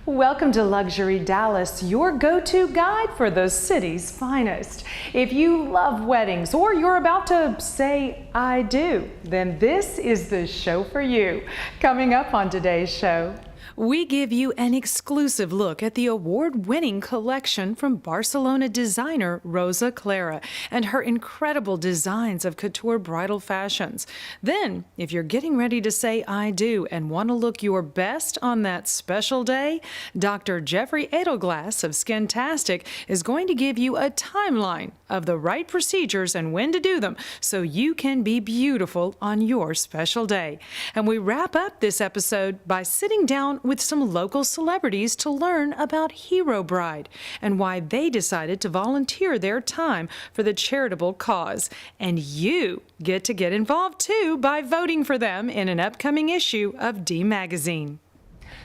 Welcome to Luxury Dallas, your go-to guide for the city's finest. If you love weddings or you're about to say, I do, then this is the show for you. Coming up on today's show, we give you an exclusive look at the award-winning collection from Barcelona designer Rosa Clara and her incredible designs of couture bridal fashions. Then, if you're getting ready to say I do and want to look your best on that special day, Dr. Jeffrey Edelglass of Skintastic is going to give you a timeline of the right procedures and when to do them so you can be beautiful on your special day. And we wrap up this episode by sitting down with some local celebrities to learn about Hero Bride and why they decided to volunteer their time for the charitable cause. And you get involved too by voting for them in an upcoming issue of D Magazine.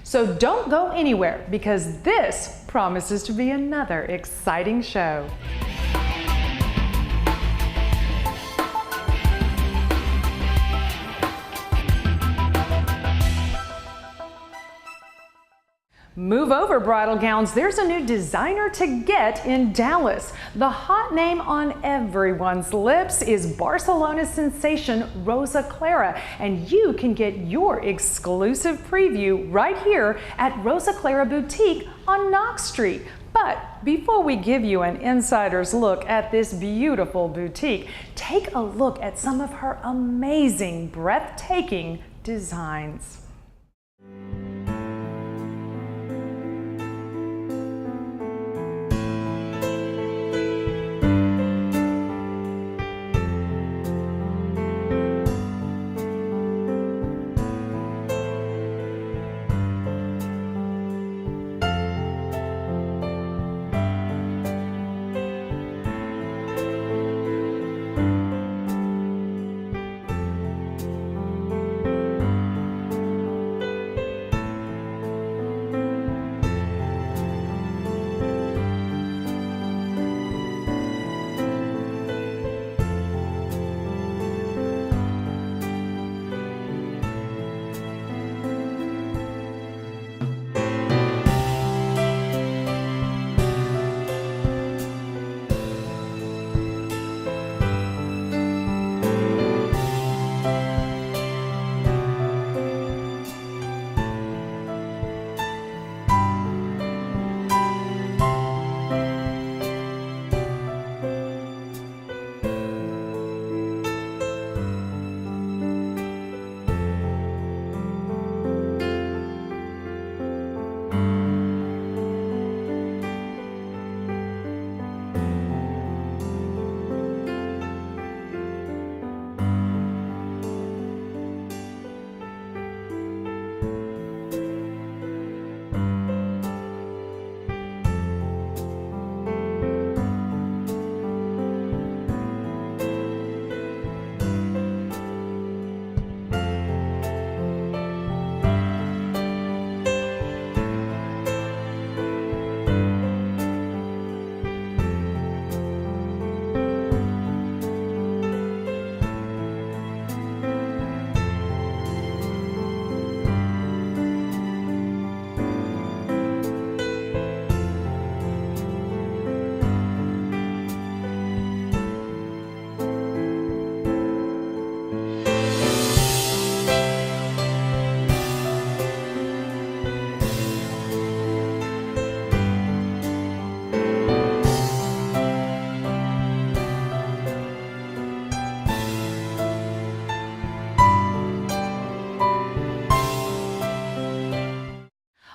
So don't go anywhere because this promises to be another exciting show. Move over, bridal gowns. There's a new designer to get in Dallas. The hot name on everyone's lips is Barcelona sensation Rosa Clara, and you can get your exclusive preview right here at Rosa Clara Boutique on Knox Street. But before we give you an insider's look at this beautiful boutique, take a look at some of her amazing, breathtaking designs.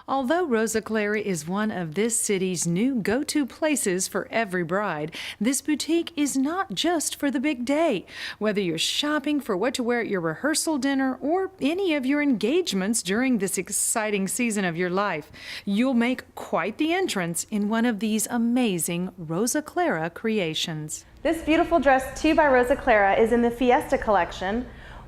Although Rosa Clara is one of this city's new go-to places for every bride, this boutique is not just for the big day. Whether you're shopping for what to wear at your rehearsal dinner or any of your engagements during this exciting season of your life, you'll make quite the entrance in one of these amazing Rosa Clara creations. This beautiful dress, too, by Rosa Clara is in the Fiesta collection.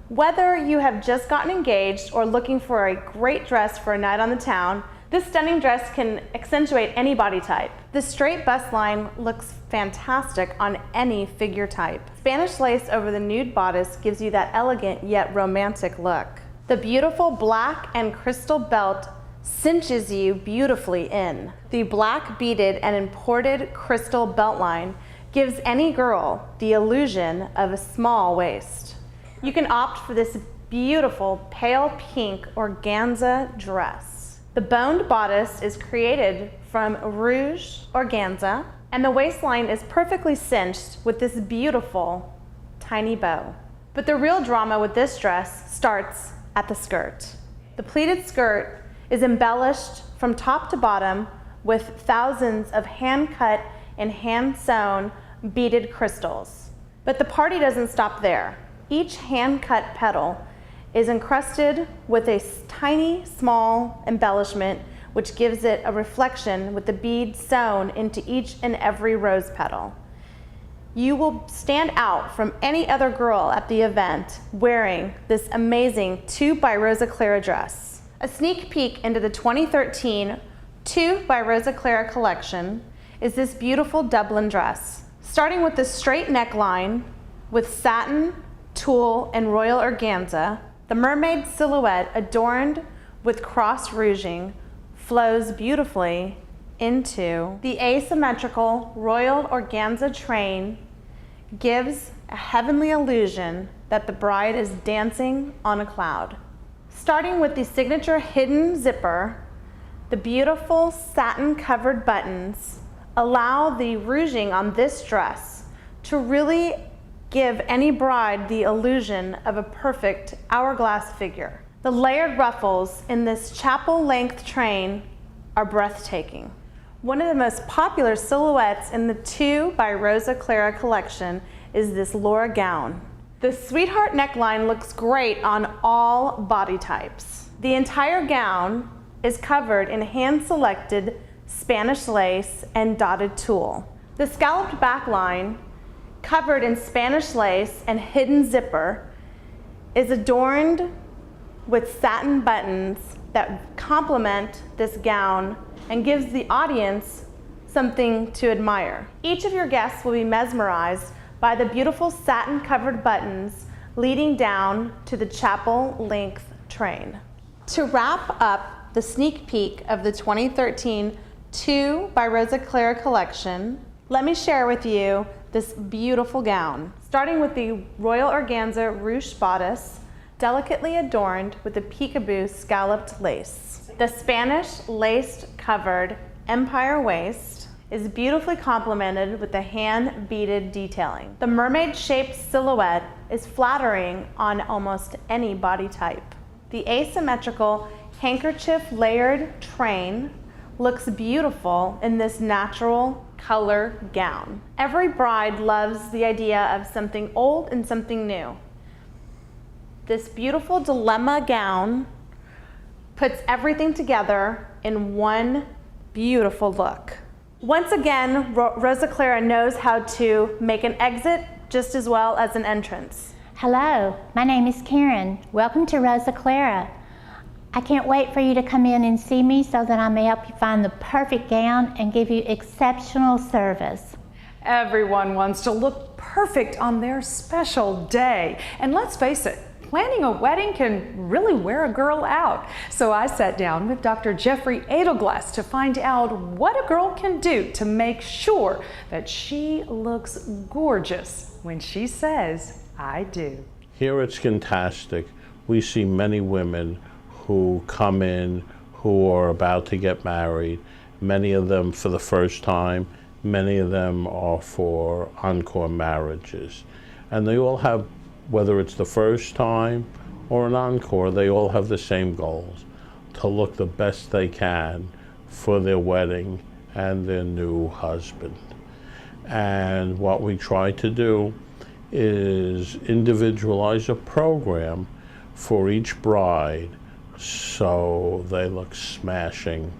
Whether you have just gotten engaged or looking for a great dress for a night on the town, this stunning dress can accentuate any body type. The straight bust line looks fantastic on any figure type. Spanish lace over the nude bodice gives you that elegant yet romantic look. The beautiful black and crystal belt cinches you beautifully in. The black beaded and imported crystal beltline gives any girl the illusion of a small waist. You can opt for this beautiful pale pink organza dress. The boned bodice is created from rouge organza, and the waistline is perfectly cinched with this beautiful tiny bow. But the real drama with this dress starts at the skirt. The pleated skirt is embellished from top to bottom with thousands of hand-cut and hand-sewn beaded crystals. But the party doesn't stop there. Each hand-cut petal is encrusted with a tiny, small embellishment which gives it a reflection with the bead sewn into each and every rose petal. You will stand out from any other girl at the event wearing this amazing 2 by Rosa Clara dress. A sneak peek into the 2013 2 by Rosa Clara collection is this beautiful Dublin dress. Starting with the straight neckline with satin, tulle, and royal organza, the mermaid silhouette adorned with cross rouging flows beautifully into the asymmetrical royal organza train, gives a heavenly illusion that the bride is dancing on a cloud. Starting with the signature hidden zipper, the beautiful satin-covered buttons allow the rouging on this dress to really give any bride the illusion of a perfect hourglass figure. The layered ruffles in this chapel-length train are breathtaking. One of the most popular silhouettes in the 2 by Rosa Clara collection is this Laura gown. The sweetheart neckline looks great on all body types. The entire gown is covered in hand-selected Spanish lace and dotted tulle. The scalloped backline, covered in Spanish lace and hidden zipper, is adorned with satin buttons that complement this gown and gives the audience something to admire. Each of your guests will be mesmerized by the beautiful satin-covered buttons leading down to the chapel-length train. To wrap up the sneak peek of the 2013 2 by Rosa Clara collection, let me share with you this beautiful gown. Starting with the royal organza ruche bodice, delicately adorned with the peekaboo scalloped lace. The Spanish laced covered empire waist is beautifully complemented with the hand beaded detailing. The mermaid shaped silhouette is flattering on almost any body type. The asymmetrical handkerchief layered train looks beautiful in this natural color gown. Every bride loves the idea of something old and something new. This beautiful dilemma gown puts everything together in one beautiful look. Once again, Rosa Clara knows how to make an exit just as well as an entrance. Hello, my name is Karen. Welcome to Rosa Clara. I can't wait for you to come in and see me so that I may help you find the perfect gown and give you exceptional service. Everyone wants to look perfect on their special day. And let's face it, planning a wedding can really wear a girl out. So I sat down with Dr. Jeffrey Edelglass to find out what a girl can do to make sure that she looks gorgeous when she says, I do. Here at Skintastic, we see many women who come in who are about to get married, many of them for the first time, many of them are for encore marriages. And they all have, whether it's the first time or an encore, they all have the same goals, to look the best they can for their wedding and their new husband. And what we try to do is individualize a program for each bride so they look smashing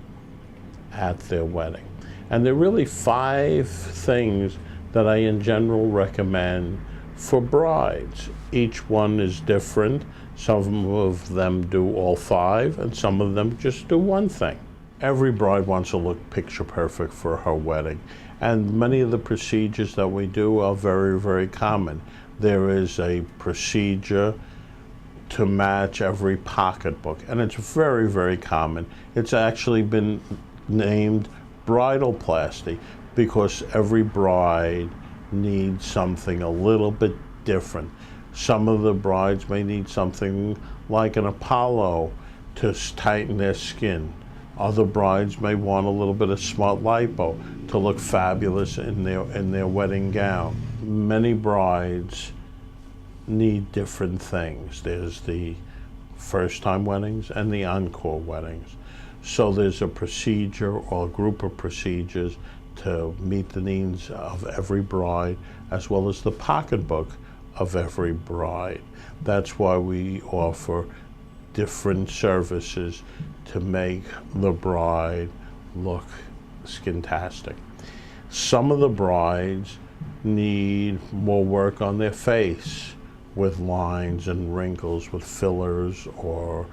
at their wedding. And there are really 5 things that I in general recommend for brides. Each one is different. Some of them do all 5 and some of them just do one thing. Every bride wants to look picture perfect for her wedding, and many of the procedures that we do are very, very common. There is a procedure to match every pocketbook. And it's very, very common. It's actually been named Bridalplasty because every bride needs something a little bit different. Some of the brides may need something like an Apollo to tighten their skin. Other brides may want a little bit of smart lipo to look fabulous in their wedding gown. Many brides need different things. There's the first-time weddings and the encore weddings. So there's a procedure or a group of procedures to meet the needs of every bride, as well as the pocketbook of every bride. That's why we offer different services to make the bride look skintastic. Some of the brides need more work on their face with lines and wrinkles, with fillers or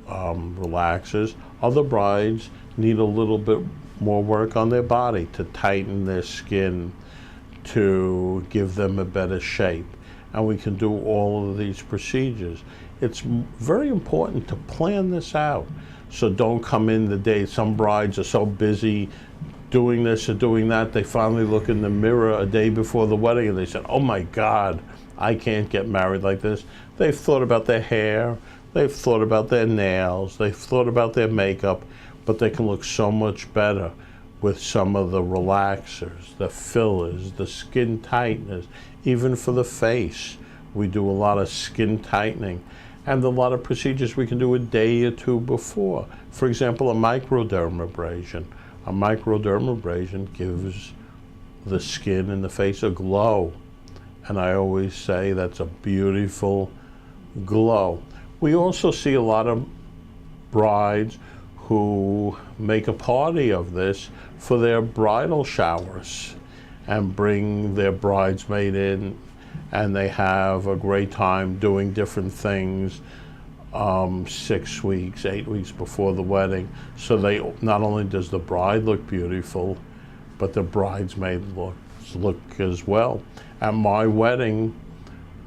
relaxers. Other brides need a little bit more work on their body to tighten their skin, to give them a better shape. And we can do all of these procedures. It's very important to plan this out. So don't come in the day, some brides are so busy doing this or doing that, they finally look in the mirror a day before the wedding and they said, oh my God, I can't get married like this. They've thought about their hair, they've thought about their nails, they've thought about their makeup, but they can look so much better with some of the relaxers, the fillers, the skin tighteners, even for the face. We do a lot of skin tightening and a lot of procedures we can do a day or two before. For example, a microdermabrasion. A microdermabrasion gives the skin and the face a glow. And I always say that's a beautiful glow. We also see a lot of brides who make a party of this for their bridal showers and bring their bridesmaid in, and they have a great time doing different things 6 weeks, 8 weeks before the wedding. So they, not only does the bride look beautiful, but the bridesmaid look as well. At my wedding,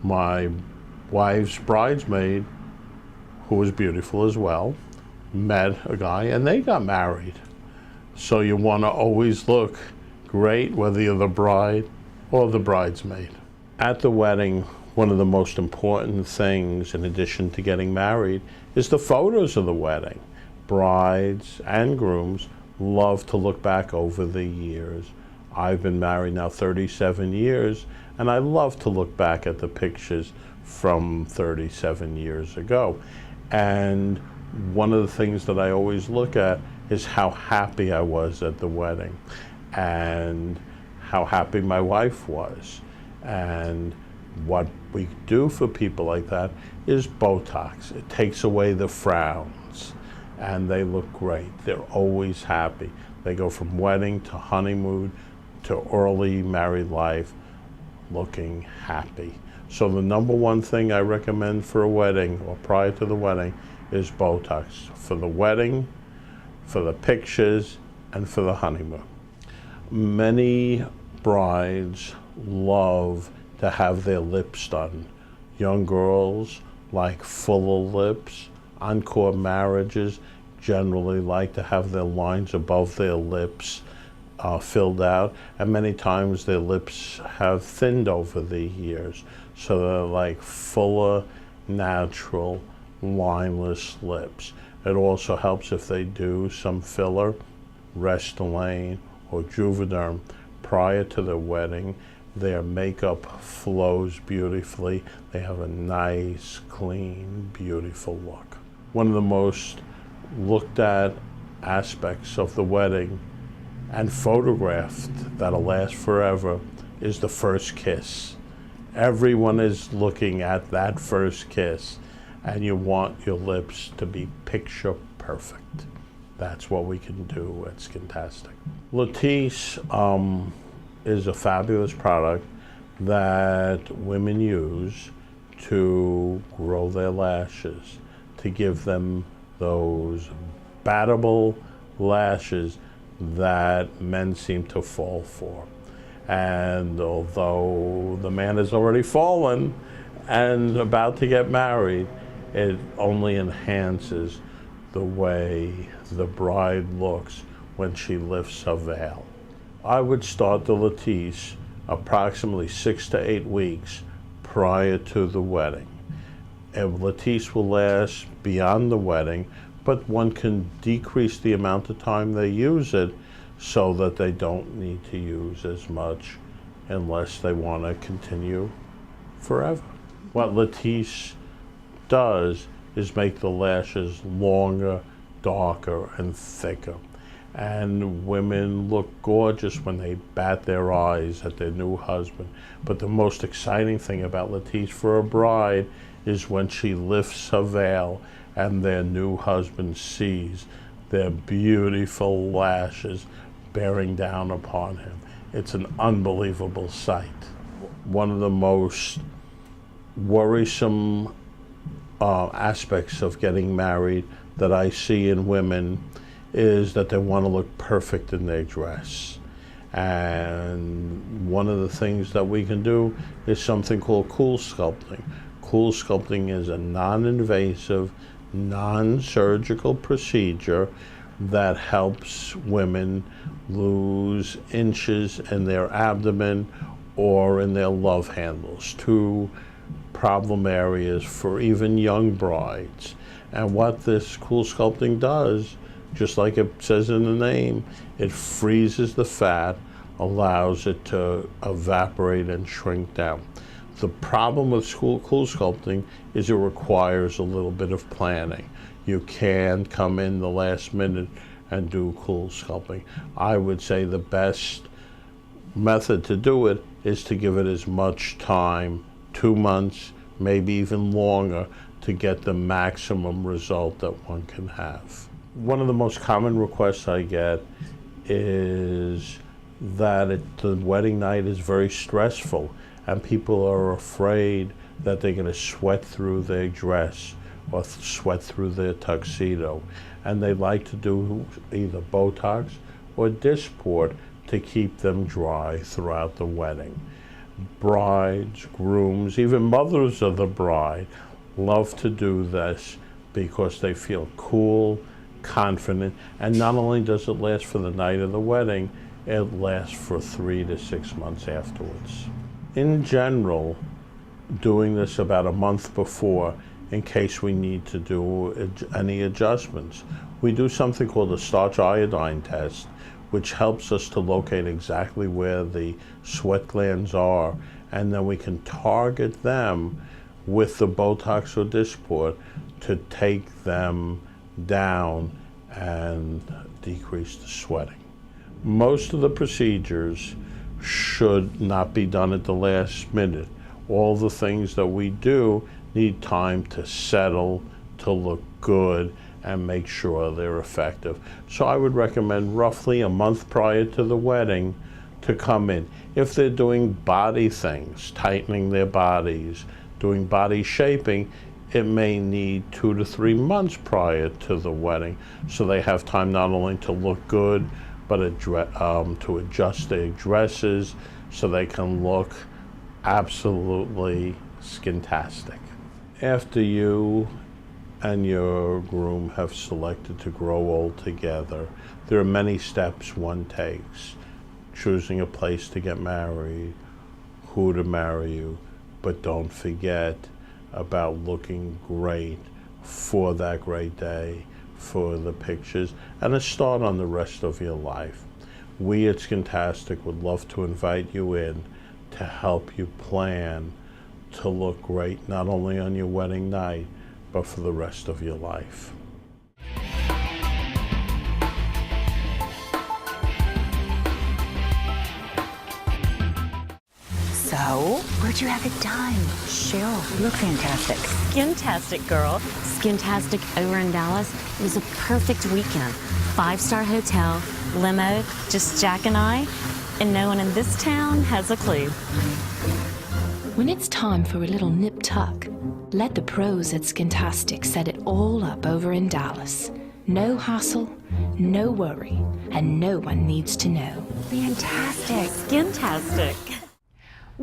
my wife's bridesmaid, who was beautiful as well, met a guy and they got married. So you want to always look great, whether you're the bride or the bridesmaid. At the wedding, one of the most important things, in addition to getting married, is the photos of the wedding. Brides and grooms love to look back over the years. I've been married now 37 years, and I love to look back at the pictures from 37 years ago. And one of the things that I always look at is how happy I was at the wedding and how happy my wife was. And what we do for people like that is Botox. It takes away the frowns and they look great. They're always happy. They go from wedding to honeymoon to early married life looking happy. So the number one thing I recommend for a wedding or prior to the wedding is Botox, for the wedding, for the pictures, and for the honeymoon. Many brides love to have their lips done. Young girls like fuller lips. Encore marriages generally like to have their lines above their lips filled out, and many times their lips have thinned over the years. So they're like fuller, natural, lineless lips. It also helps if they do some filler, Restylane or Juvederm prior to the wedding. Their makeup flows beautifully. They have a nice, clean, beautiful look. One of the most looked at aspects of the wedding and photographed that'll last forever is the first kiss. Everyone is looking at that first kiss, and you want your lips to be picture perfect. That's what we can do at Skintastic. Latisse is a fabulous product that women use to grow their lashes, to give them those battable lashes that men seem to fall for. And although the man has already fallen and about to get married, It only enhances the way the bride looks when she lifts her veil. I would start the lattice approximately 6 to 8 weeks prior to the wedding. A lattice will last beyond the wedding, but one can decrease the amount of time they use it so that they don't need to use as much unless they want to continue forever. What lattice does is make the lashes longer, darker, and thicker. And women look gorgeous when they bat their eyes at their new husband. But the most exciting thing about lattice for a bride is when she lifts her veil and their new husband sees their beautiful lashes bearing down upon him. It's an unbelievable sight. One of the most worrisome aspects of getting married that I see in women is that they want to look perfect in their dress. And one of the things that we can do is something called cool sculpting. Cool sculpting is a non-invasive, non-surgical procedure that helps women lose inches in their abdomen or in their love handles, two problem areas for even young brides. And what this cool sculpting does, just like it says in the name, it freezes the fat, allows it to evaporate and shrink down. The problem with cool sculpting is it requires a little bit of planning. You can come in the last minute and do cool sculpting. I would say the best method to do it is to give it as much time, 2 months, maybe even longer, to get the maximum result that one can have. One of the most common requests I get is that the wedding night is very stressful and people are afraid that they're going to sweat through their dress or sweat through their tuxedo. And they like to do either Botox or Dysport to keep them dry throughout the wedding. Brides, grooms, even mothers of the bride love to do this because they feel cool, confident, and not only does it last for the night of the wedding, it lasts for 3 to 6 months afterwards. In general, doing this about a month before in case we need to do any adjustments. We do something called a starch iodine test, which helps us to locate exactly where the sweat glands are, and then we can target them with the Botox or Dysport to take them down and decrease the sweating. Most of the procedures should not be done at the last minute. All the things that we do need time to settle, to look good, and make sure they're effective. So I would recommend roughly a month prior to the wedding to come in. If they're doing body things, tightening their bodies, doing body shaping, it may need 2 to 3 months prior to the wedding, so they have time not only to look good, but to adjust their dresses so they can look absolutely skintastic. After you and your groom have selected to grow old together, there are many steps one takes. Choosing a place to get married, who to marry you, but don't forget about looking great for that great day, for the pictures, and a start on the rest of your life. We at Skintastic would love to invite you in to help you plan to look great, not only on your wedding night, but for the rest of your life. So, where'd you have it done? Cheryl, you look fantastic. Skintastic, girl. Skintastic over in Dallas. It was a perfect weekend. 5-star hotel, limo, just Jack and I, and no one in this town has a clue. When it's time for a little nip tuck, let the pros at Skintastic set it all up over in Dallas. No hassle, no worry, and no one needs to know. Fantastic. Skintastic.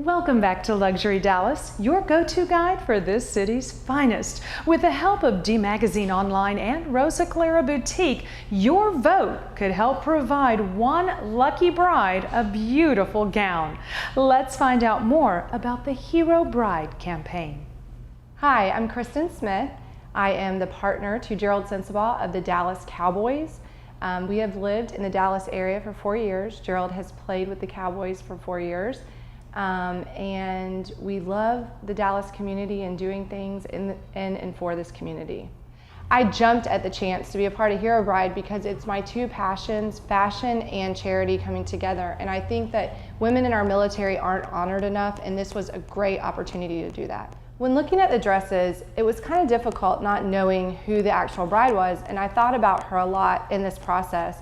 Welcome back to Luxury Dallas, your go-to guide for this city's finest. With the help of D Magazine Online and Rosa Clara Boutique, your vote could help provide one lucky bride a beautiful gown. Let's find out more about the Hero Bride campaign. Hi, I'm Kristen Smith. I am the partner to Gerald Sensabaugh of the Dallas Cowboys. We have lived in the Dallas area for 4 years. Gerald has played with the Cowboys for 4 years. And we love the Dallas community and doing things in and for this community. I jumped at the chance to be a part of Hero Bride because it's my two passions, fashion and charity, coming together. And I think that women in our military aren't honored enough, and this was a great opportunity to do that. When looking at the dresses, it was kind of difficult not knowing who the actual bride was, and I thought about her a lot in this process.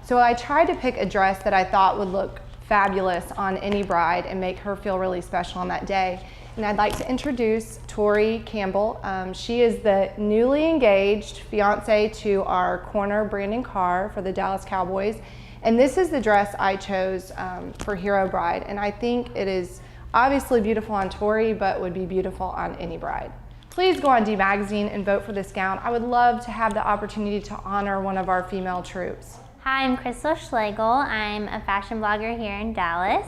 So I tried to pick a dress that I thought would look fabulous on any bride and make her feel really special on that day. And I'd like to introduce Tori Campbell. She is the newly engaged fiance to our corner Brandon Carr for the Dallas Cowboys. And this is the dress I chose for Hero Bride. And I think it is obviously beautiful on Tori, but would be beautiful on any bride. Please go on D Magazine and vote for this gown. I would love to have the opportunity to honor one of our female troops. Hi, I'm Crystal Schlegel. I'm a fashion blogger here in Dallas,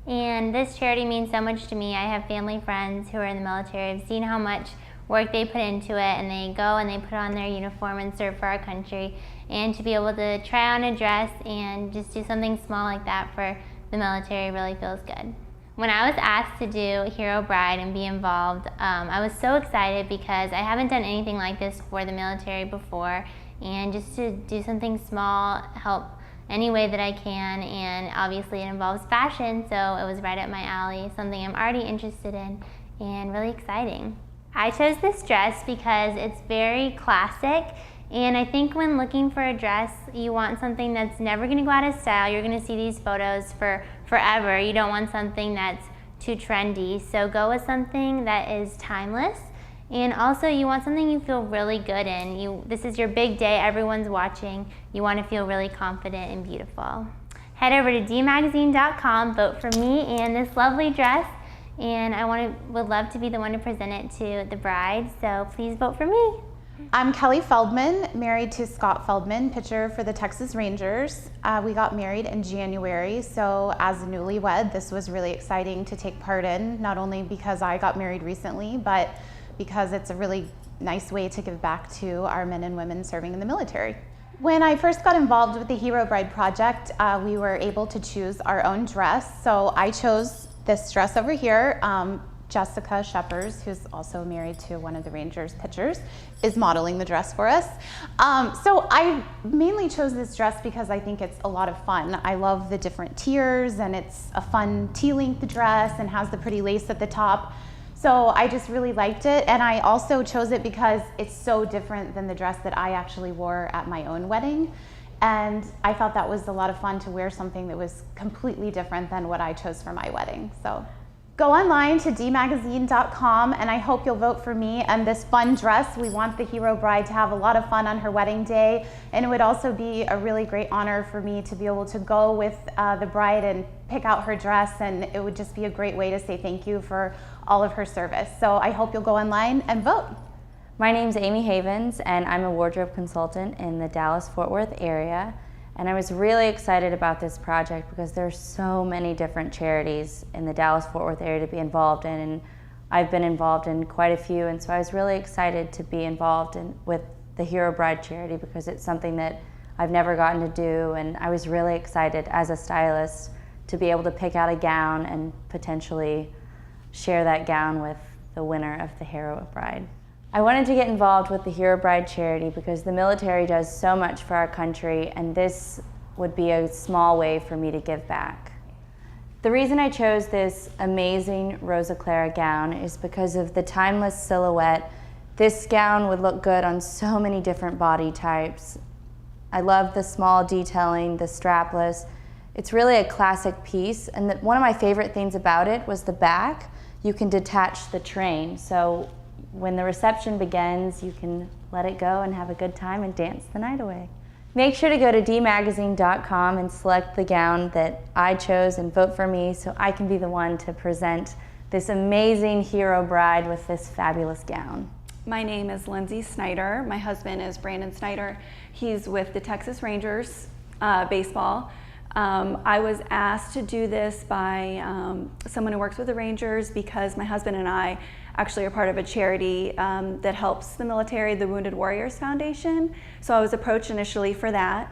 and this charity means so much to me. I have family friends who are in the military. I've seen how much work they put into it, and they go and they put on their uniform and serve for our country, and to be able to try on a dress and just do something small like that for the military really feels good. When I was asked to do Hero Bride and be involved, I was so excited because I haven't done anything like this for the military before, and just to do something small, help any way that I can, and obviously it involves fashion, so it was right up my alley, something I'm already interested in, and really exciting. I chose this dress because it's very classic, and I think when looking for a dress, you want something that's never going to go out of style. You're going to see these photos for forever. You don't want something that's too trendy, so go with something that is timeless. And also you want something you feel really good in. This is your big day, everyone's watching. You want to feel really confident and beautiful. Head over to dmagazine.com, vote for me and this lovely dress, and I would love to be the one to present it to the bride, so please vote for me. I'm Kelly Feldman, married to Scott Feldman, pitcher for the Texas Rangers. We got married in January, so as a newlywed, this was really exciting to take part in, not only because I got married recently, but because it's a really nice way to give back to our men and women serving in the military. When I first got involved with the Hero Bride project, we were able to choose our own dress. So I chose this dress over here. Jessica Shephers, who's also married to one of the Rangers pitchers, is modeling the dress for us. So I mainly chose this dress because I think it's a lot of fun. I love the different tiers, and it's a fun T-length dress and has the pretty lace at the top. So I just really liked it, and I also chose it because it's so different than the dress that I actually wore at my own wedding. And I thought that was a lot of fun to wear something that was completely different than what I chose for my wedding. So go online to dmagazine.com, and I hope you'll vote for me and this fun dress. We want the Hero Bride to have a lot of fun on her wedding day, and it would also be a really great honor for me to be able to go with the bride and pick out her dress, and it would just be a great way to say thank you for all of her service. So I hope you'll go online and vote. My name's Amy Havens, and I'm a wardrobe consultant in the Dallas-Fort Worth area. And I was really excited about this project because there's so many different charities in the Dallas-Fort Worth area to be involved in, and I've been involved in quite a few, and so I was really excited to be involved with the Hero Bride charity because it's something that I've never gotten to do, and I was really excited as a stylist to be able to pick out a gown and potentially share that gown with the winner of the Hero Bride. I wanted to get involved with the Hero Bride charity because the military does so much for our country, and this would be a small way for me to give back. The reason I chose this amazing Rosa Clara gown is because of the timeless silhouette. This gown would look good on so many different body types. I love the small detailing, the strapless. It's really a classic piece, and one of my favorite things about it was the back. You can detach the train, so when the reception begins, you can let it go and have a good time and dance the night away. Make sure to go to dmagazine.com and select the gown that I chose and vote for me so I can be the one to present this amazing hero bride with this fabulous gown. My name is Lindsay Snyder. My husband is Brandon Snyder. He's with the Texas Rangers baseball. I was asked to do this by someone who works with the Rangers because my husband and I actually are part of a charity that helps the military, the Wounded Warriors Foundation. So I was approached initially for that.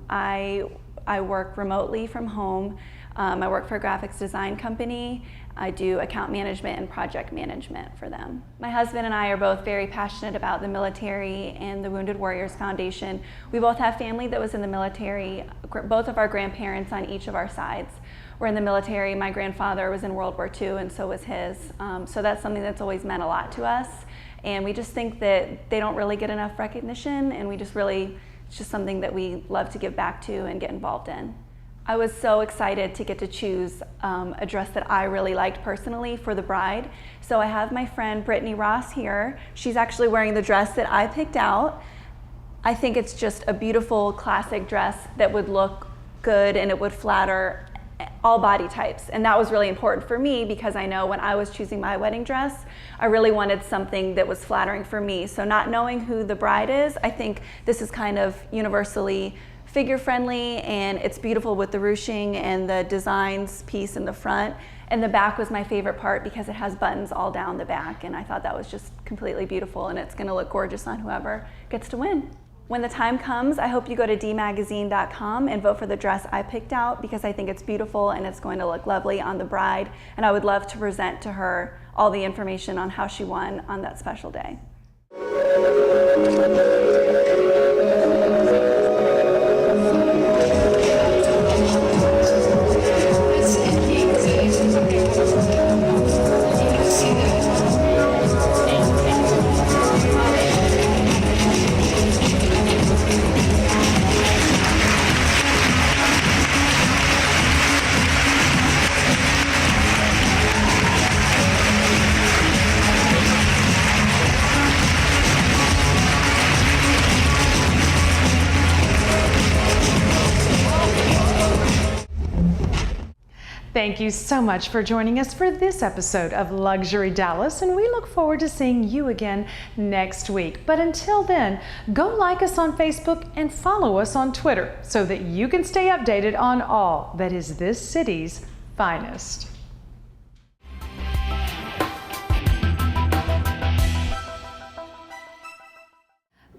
I work remotely from home. I work for a graphics design company. I do account management and project management for them. My husband and I are both very passionate about the military and the Wounded Warriors Foundation. We both have family that was in the military. Both of our grandparents on each of our sides were in the military. My grandfather was in World War II and so was his. So that's something that's always meant a lot to us. And we just think that they don't really get enough recognition, and it's just something that we love to give back to and get involved in. I was so excited to get to choose a dress that I really liked personally for the bride. So I have my friend Brittany Ross here. She's actually wearing the dress that I picked out. I think it's just a beautiful classic dress that would look good and it would flatter all body types. And that was really important for me because I know when I was choosing my wedding dress, I really wanted something that was flattering for me. So not knowing who the bride is, I think this is kind of universally figure friendly, and it's beautiful with the ruching and the designs piece in the front. And the back was my favorite part because it has buttons all down the back, and I thought that was just completely beautiful, and it's gonna look gorgeous on whoever gets to win. When the time comes, I hope you go to dmagazine.com and vote for the dress I picked out because I think it's beautiful and it's going to look lovely on the bride, and I would love to present to her all the information on how she won on that special day. Thank you so much for joining us for this episode of Luxury Dallas, and we look forward to seeing you again next week. But until then, go like us on Facebook and follow us on Twitter so that you can stay updated on all that is this city's finest.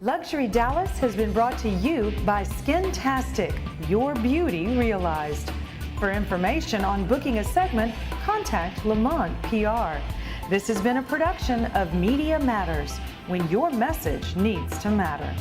Luxury Dallas has been brought to you by Skintastic, your beauty realized. For information on booking a segment, contact Lamont PR. This has been a production of Media Matters, when your message needs to matter.